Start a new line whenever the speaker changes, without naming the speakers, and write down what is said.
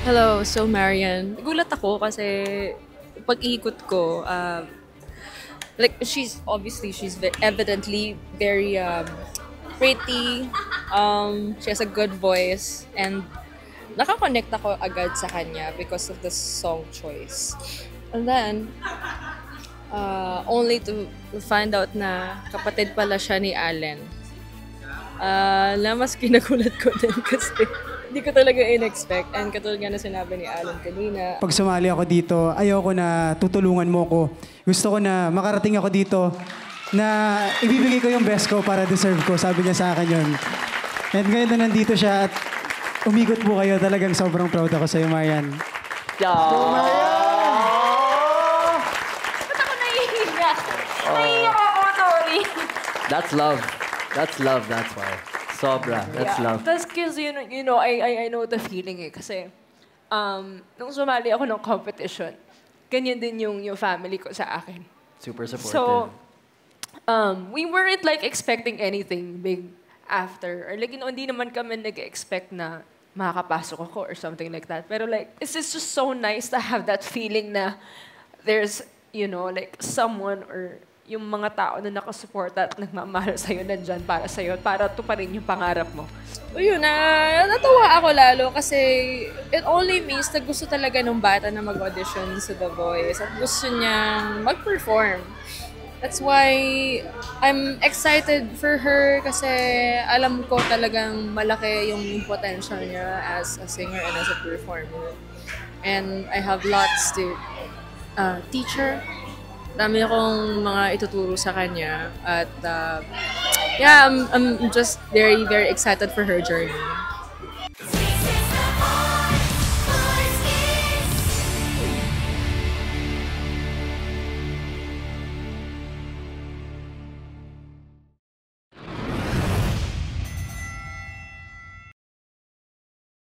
Hello, so Marian. Nagulat ako kasi pag-ikot ko, like evidently very pretty. She has a good voice and nakakonect ako agad sa kanya because of the song choice. And then, only to find out na kapatid pala siya ni Allen. Na mas kinagulat ko din kasi hindi ko talaga in-expect. And katulad nga na sinabi ni Alan kanina.
Pag sumali ako dito, ayoko na tutulungan mo ko. Gusto ko na makarating ako dito na ibibigay ko yung best ko para deserve ko. Sabi niya sa akin yun. And ngayon na nandito siya at umikot po kayo. Talagang sobrang proud ako sa iyo, Marian.
Ba't ako naiiyak? Naiiyak ako, sorry.
That's love. That's love, that's why. Sobra, that's love.
Tapos kasi, I know the feeling eh. Kasi, nung sumali ako ng competition, ganyan din yung family ko sa akin.
Super supportive.
So, we weren't like expecting anything big after. Or like, hindi naman kami nag-expect na makakapasok ako or something like that. Pero like, it's just so nice to have that feeling na there's, like someone or yung mga tao na nakasuporta at nagmamahal sa'yo nandyan para sa'yo, para tuparin yung pangarap mo.
So yun, natawa ako lalo kasi it only means na gusto talaga ng bata na mag-audition sa The Voice at gusto niyang mag-perform. That's why I'm excited for her kasi alam ko talagang malaki yung potential niya as a singer and as a performer. And I have lots to teach her. Dami akong mga ituturo sa kanya at yeah, I'm just very, very excited for her journey.